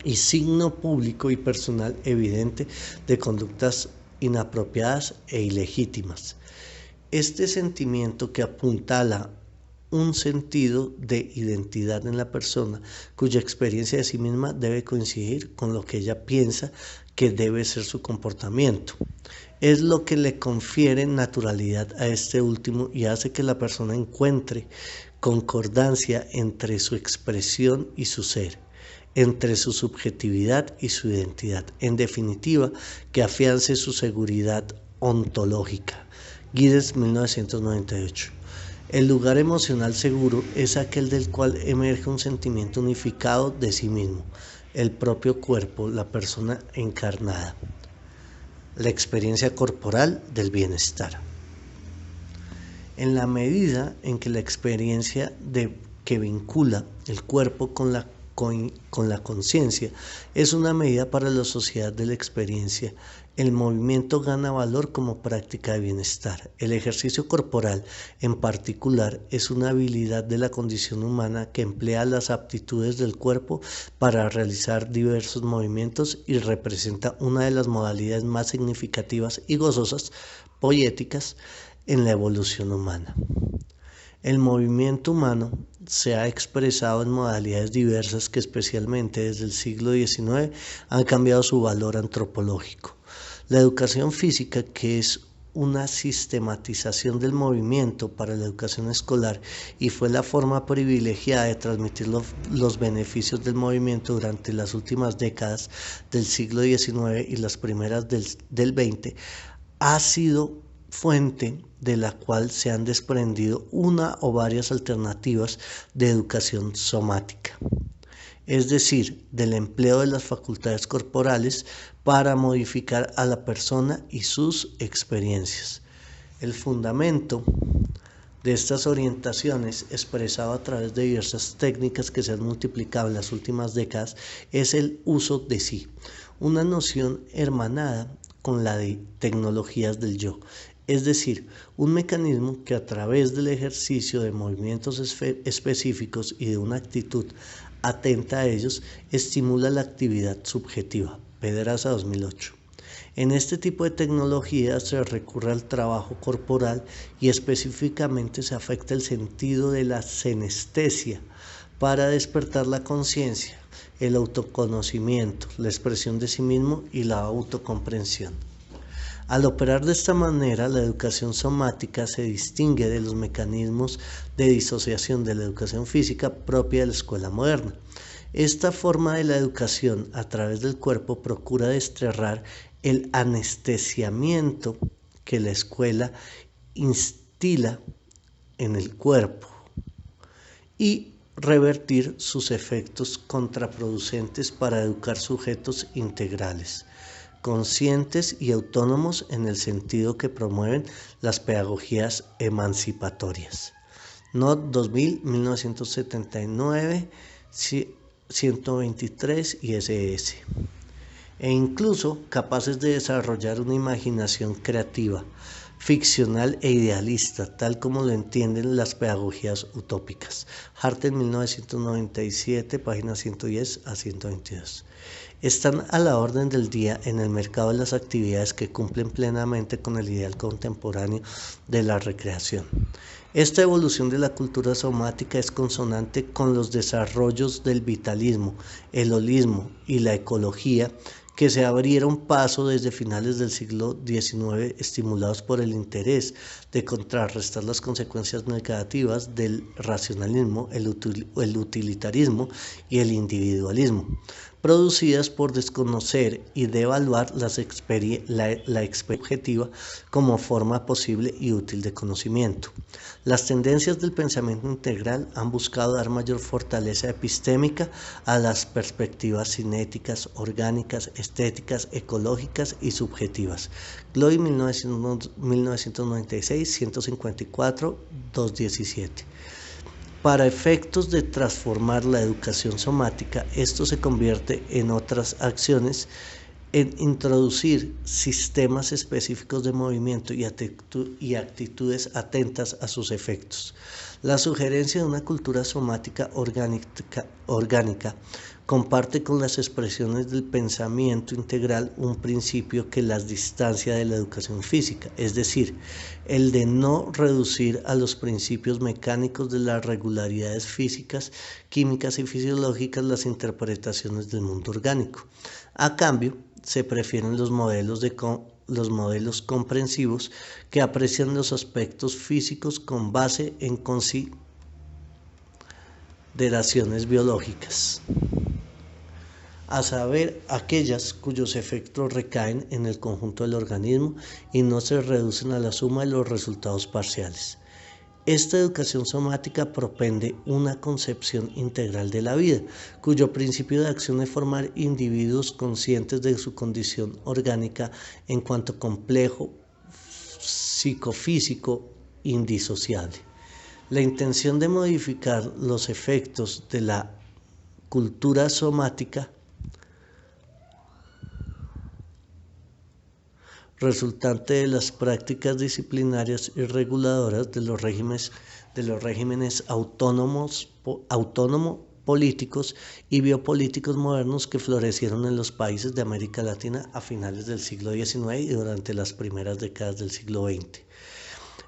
y signo público y personal evidente de conductas inapropiadas e ilegítimas. Este sentimiento que apuntala un sentido de identidad en la persona, cuya experiencia de sí misma debe coincidir con lo que ella piensa que debe ser su comportamiento. Es lo que le confiere naturalidad a este último y hace que la persona encuentre concordancia entre su expresión y su ser, entre su subjetividad y su identidad. En definitiva, que afiance su seguridad ontológica. Guides 1998. El lugar emocional seguro es aquel del cual emerge un sentimiento unificado de sí mismo, el propio cuerpo, la persona encarnada, la experiencia corporal del bienestar. En la medida en que la experiencia que vincula el cuerpo con la conciencia es una medida para la sociedad de la experiencia, el movimiento gana valor como práctica de bienestar. El ejercicio corporal, en particular, es una habilidad de la condición humana que emplea las aptitudes del cuerpo para realizar diversos movimientos y representa una de las modalidades más significativas y gozosas, poéticas, en la evolución humana. El movimiento humano se ha expresado en modalidades diversas que especialmente desde el siglo XIX han cambiado su valor antropológico. La educación física, que es una sistematización del movimiento para la educación escolar y fue la forma privilegiada de transmitir los beneficios del movimiento durante las últimas décadas del siglo XIX y las primeras del XX, ha sido fuente de la cual se han desprendido una o varias alternativas de educación somática, es decir, del empleo de las facultades corporales para modificar a la persona y sus experiencias. El fundamento de estas orientaciones, expresado a través de diversas técnicas que se han multiplicado en las últimas décadas, es el uso de sí, una noción hermanada con la de tecnologías del yo, es decir, un mecanismo que a través del ejercicio de movimientos específicos y de una actitud atenta a ellos, estimula la actividad subjetiva. Pedraza 2008. En este tipo de tecnologías se recurre al trabajo corporal y específicamente se afecta el sentido de la senestesia para despertar la conciencia, el autoconocimiento, la expresión de sí mismo y la autocomprensión. Al operar de esta manera, la educación somática se distingue de los mecanismos de disociación de la educación física propia de la escuela moderna. Esta forma de la educación a través del cuerpo procura desterrar el anestesiamiento que la escuela instila en el cuerpo y revertir sus efectos contraproducentes para educar sujetos integrales, conscientes y autónomos en el sentido que promueven las pedagogías emancipatorias. NOT 2000, 1979, 123 ISS. E incluso capaces de desarrollar una imaginación creativa, ficcional e idealista, tal como lo entienden las pedagogías utópicas. Harten, 1997, páginas 110 a 122. Están a la orden del día en el mercado de las actividades que cumplen plenamente con el ideal contemporáneo de la recreación. Esta evolución de la cultura somática es consonante con los desarrollos del vitalismo, el holismo y la ecología que se abrieron paso desde finales del siglo XIX, estimulados por el interés de contrarrestar las consecuencias negativas del racionalismo, el utilitarismo y el individualismo, producidas por desconocer y devaluar la experiencia objetiva como forma posible y útil de conocimiento. Las tendencias del pensamiento integral han buscado dar mayor fortaleza epistémica a las perspectivas cinéticas, orgánicas, estéticas, ecológicas y subjetivas. Gloy, 1996, 154, 217. Para efectos de transformar la educación somática, esto se convierte en otras acciones en introducir sistemas específicos de movimiento y actitudes atentas a sus efectos. La sugerencia de una cultura somática orgánica comparte con las expresiones del pensamiento integral un principio que las distancia de la educación física, es decir, el de no reducir a los principios mecánicos de las regularidades físicas, químicas y fisiológicas las interpretaciones del mundo orgánico. A cambio, se prefieren los modelos comprensivos que aprecian los aspectos físicos con base en consideraciones biológicas, a saber, aquellas cuyos efectos recaen en el conjunto del organismo y no se reducen a la suma de los resultados parciales. Esta educación somática propende una concepción integral de la vida, cuyo principio de acción es formar individuos conscientes de su condición orgánica en cuanto complejo psicofísico indisociable. La intención de modificar los efectos de la cultura somática resultante de las prácticas disciplinarias y reguladoras de los regímenes autónomo-políticos y biopolíticos modernos que florecieron en los países de América Latina a finales del siglo XIX y durante las primeras décadas del siglo XX.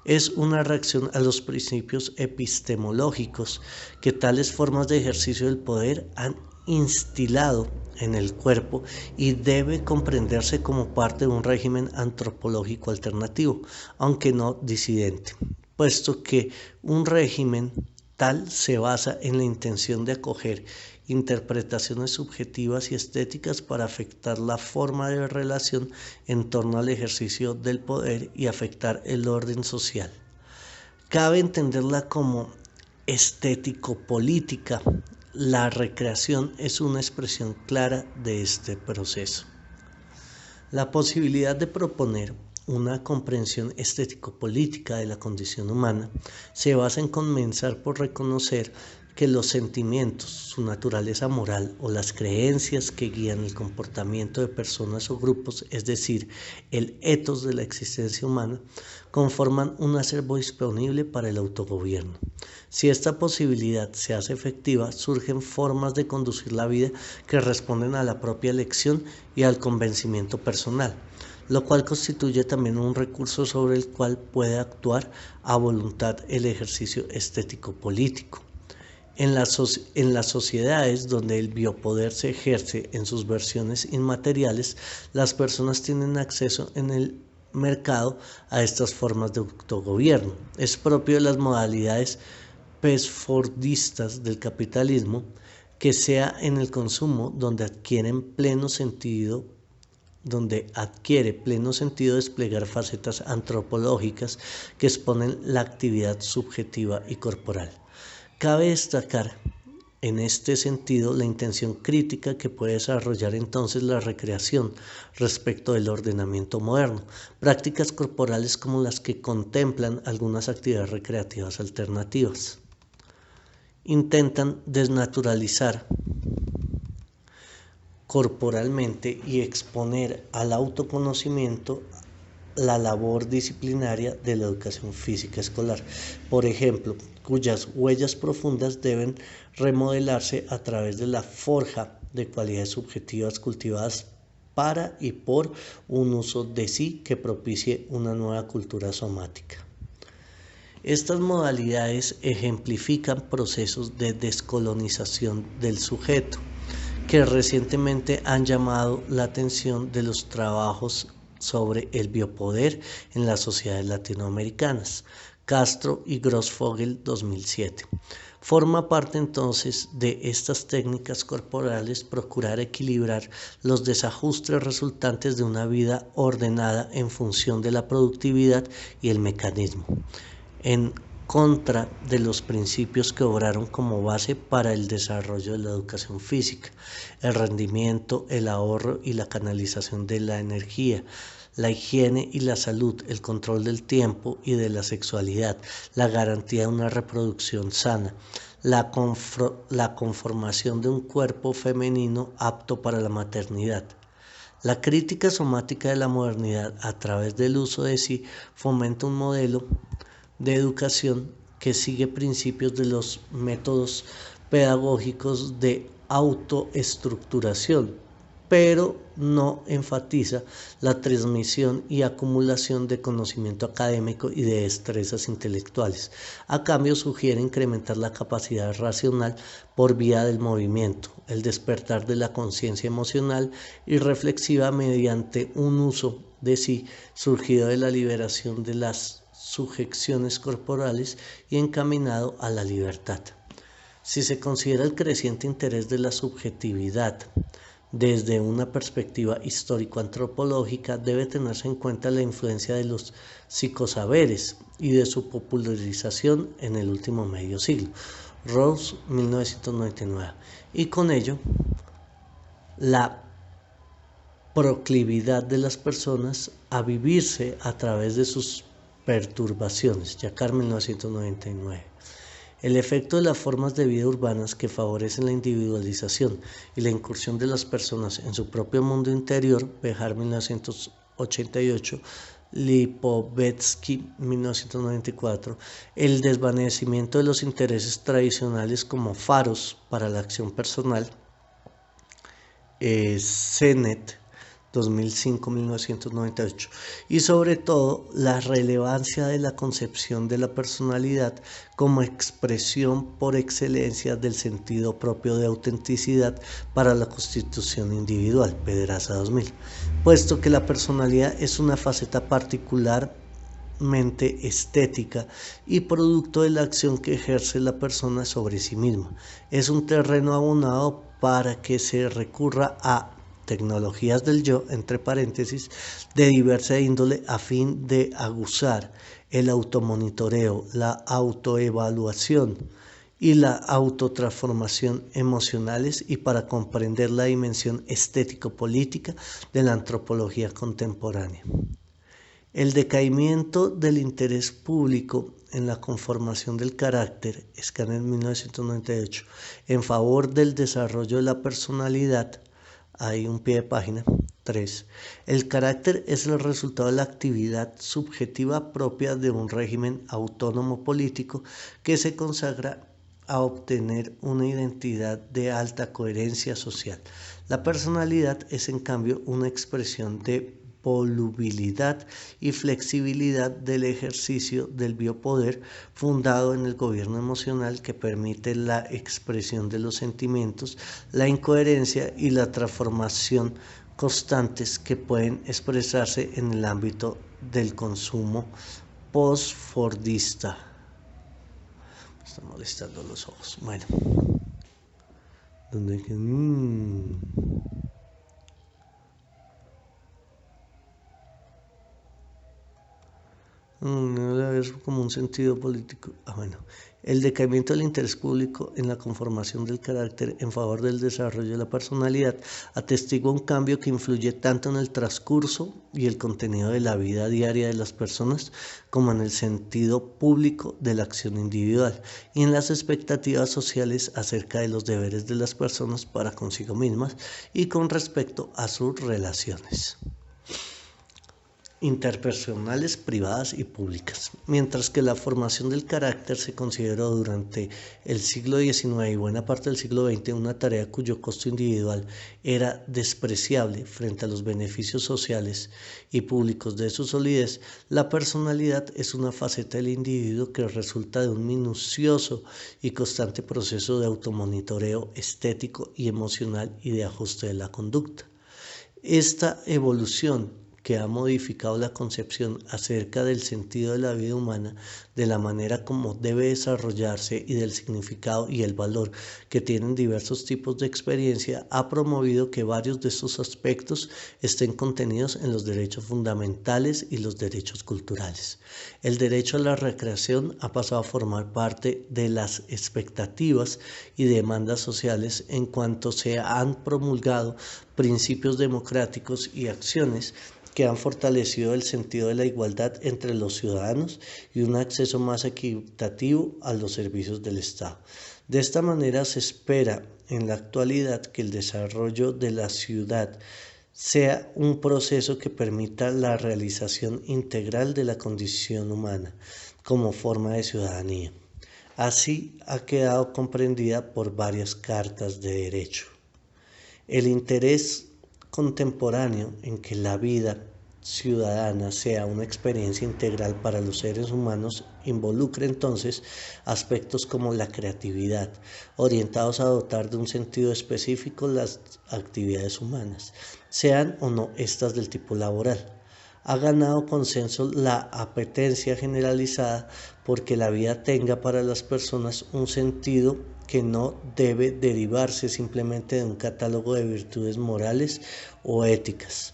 Es una reacción a los principios epistemológicos que tales formas de ejercicio del poder han instilado en el cuerpo y debe comprenderse como parte de un régimen antropológico alternativo, aunque no disidente, puesto que un régimen tal se basa en la intención de acoger interpretaciones subjetivas y estéticas para afectar la forma de relación en torno al ejercicio del poder y afectar el orden social. Cabe entenderla como estético-política. La recreación es una expresión clara de este proceso. La posibilidad de proponer una comprensión estético-política de la condición humana se basa en comenzar por reconocer que los sentimientos, su naturaleza moral o las creencias que guían el comportamiento de personas o grupos, es decir, el ethos de la existencia humana, conforman un acervo disponible para el autogobierno. Si esta posibilidad se hace efectiva, surgen formas de conducir la vida que responden a la propia elección y al convencimiento personal, lo cual constituye también un recurso sobre el cual puede actuar a voluntad el ejercicio estético-político. En las sociedades donde el biopoder se ejerce en sus versiones inmateriales, las personas tienen acceso en el mercado a estas formas de autogobierno. Es propio de las modalidades pesfordistas del capitalismo que sea en el consumo donde adquiere pleno sentido desplegar facetas antropológicas que exponen la actividad subjetiva y corporal. Cabe destacar en este sentido la intención crítica que puede desarrollar entonces la recreación respecto del ordenamiento moderno, prácticas corporales como las que contemplan algunas actividades recreativas alternativas. Intentan desnaturalizar corporalmente y exponer al autoconocimiento la labor disciplinaria de la educación física escolar, por ejemplo, cuyas huellas profundas deben remodelarse a través de la forja de cualidades subjetivas cultivadas para y por un uso de sí que propicie una nueva cultura somática. Estas modalidades ejemplifican procesos de descolonización del sujeto que recientemente han llamado la atención de los trabajos sobre el biopoder en las sociedades latinoamericanas, Castro y Grossfogel 2007. Forma parte entonces de estas técnicas corporales procurar equilibrar los desajustes resultantes de una vida ordenada en función de la productividad y el mecanismo, en contra de los principios que obraron como base para el desarrollo de la educación física, el rendimiento, el ahorro y la canalización de la energía, la higiene y la salud, el control del tiempo y de la sexualidad, la garantía de una reproducción sana, la conformación de un cuerpo femenino apto para la maternidad. La crítica somática de la modernidad a través del uso de sí fomenta un modelo de educación que sigue principios de los métodos pedagógicos de autoestructuración, pero no enfatiza la transmisión y acumulación de conocimiento académico y de destrezas intelectuales. A cambio, sugiere incrementar la capacidad racional por vía del movimiento, el despertar de la conciencia emocional y reflexiva mediante un uso de sí surgido de la liberación de las sujeciones corporales y encaminado a la libertad. Si se considera el creciente interés de la subjetividad desde una perspectiva histórico-antropológica, debe tenerse en cuenta la influencia de los psicosaberes y de su popularización en el último medio siglo. Rose, 1999. Y con ello, la proclividad de las personas a vivirse a través de sus perturbaciones. Jacquard, 1999. El efecto de las formas de vida urbanas que favorecen la individualización y la incursión de las personas en su propio mundo interior, Bejar, 1988, Lipovetsky, 1994, el desvanecimiento de los intereses tradicionales como faros para la acción personal, Sennett, 2005-1998, y sobre todo la relevancia de la concepción de la personalidad como expresión por excelencia del sentido propio de autenticidad para la constitución individual, Pedraza 2000, puesto que la personalidad es una faceta particularmente estética y producto de la acción que ejerce la persona sobre sí misma. Es un terreno abonado para que se recurra a tecnologías del yo, entre paréntesis, de diversa índole a fin de aguzar el automonitoreo, la autoevaluación y la autotransformación emocionales y para comprender la dimensión estético-política de la antropología contemporánea. El decaimiento del interés público en la conformación del carácter, Skinner, 1998, en favor del desarrollo de la personalidad. Hay un pie de página 3. El carácter es el resultado de la actividad subjetiva propia de un régimen autónomo político que se consagra a obtener una identidad de alta coherencia social. La personalidad es en cambio una expresión de volubilidad y flexibilidad del ejercicio del biopoder fundado en el gobierno emocional que permite la expresión de los sentimientos, la incoherencia y la transformación constantes que pueden expresarse en el ámbito del consumo post-fordista. Me están molestando los ojos. Bueno, donde no debe haber como un sentido político. Bueno, el decaimiento del interés público en la conformación del carácter en favor del desarrollo de la personalidad atestigua un cambio que influye tanto en el transcurso y el contenido de la vida diaria de las personas como en el sentido público de la acción individual y en las expectativas sociales acerca de los deberes de las personas para consigo mismas y con respecto a sus relaciones interpersonales, privadas y públicas. Mientras que la formación del carácter se consideró durante el siglo XIX y buena parte del siglo XX una tarea cuyo costo individual era despreciable frente a los beneficios sociales y públicos de su solidez, la personalidad es una faceta del individuo que resulta de un minucioso y constante proceso de automonitoreo estético y emocional y de ajuste de la conducta. Esta evolución que ha modificado la concepción acerca del sentido de la vida humana, de la manera como debe desarrollarse y del significado y el valor que tienen diversos tipos de experiencia, ha promovido que varios de estos aspectos estén contenidos en los derechos fundamentales y los derechos culturales. El derecho a la recreación ha pasado a formar parte de las expectativas y demandas sociales en cuanto se han promulgado principios democráticos y acciones que han fortalecido el sentido de la igualdad entre los ciudadanos y un acceso más equitativo a los servicios del Estado. De esta manera se espera en la actualidad que el desarrollo de la ciudad sea un proceso que permita la realización integral de la condición humana como forma de ciudadanía. Así ha quedado comprendida por varias cartas de derecho. El interés contemporáneo en que la vida ciudadana sea una experiencia integral para los seres humanos involucra entonces aspectos como la creatividad, orientados a dotar de un sentido específico las actividades humanas, sean o no estas del tipo laboral. Ha ganado consenso la apetencia generalizada porque la vida tenga para las personas un sentido que no debe derivarse simplemente de un catálogo de virtudes morales o éticas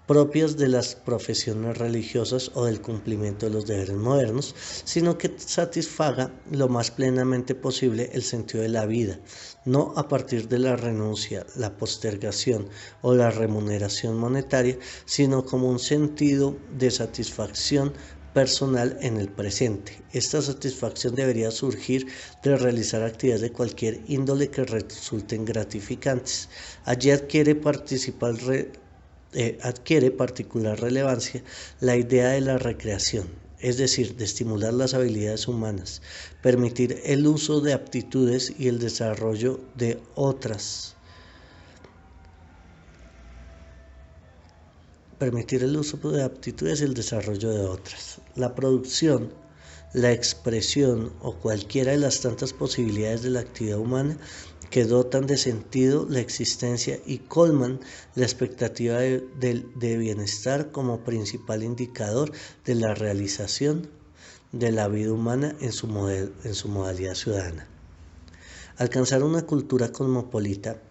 propias de las profesiones religiosas o del cumplimiento de los deberes modernos, sino que satisfaga lo más plenamente posible el sentido de la vida, no a partir de la renuncia, la postergación o la remuneración monetaria, sino como un sentido de satisfacción personal en el presente. Esta satisfacción debería surgir de realizar actividades de cualquier índole que resulten gratificantes. Allí adquiere particular relevancia la idea de la recreación, es decir, de estimular las habilidades humanas, permitir el uso de aptitudes y el desarrollo de otras. La producción, la expresión o cualquiera de las tantas posibilidades de la actividad humana que dotan de sentido la existencia y colman la expectativa de bienestar como principal indicador de la realización de la vida humana en su modalidad ciudadana. Alcanzar una cultura cosmopolita,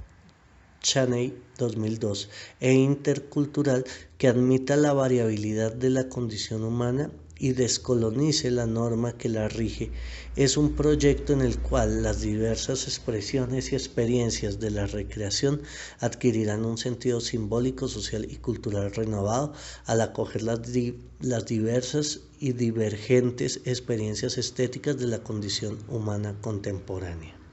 Chaney 2002, e intercultural que admita la variabilidad de la condición humana y descolonice la norma que la rige, es un proyecto en el cual las diversas expresiones y experiencias de la recreación adquirirán un sentido simbólico, social y cultural renovado al acoger las diversas y divergentes experiencias estéticas de la condición humana contemporánea.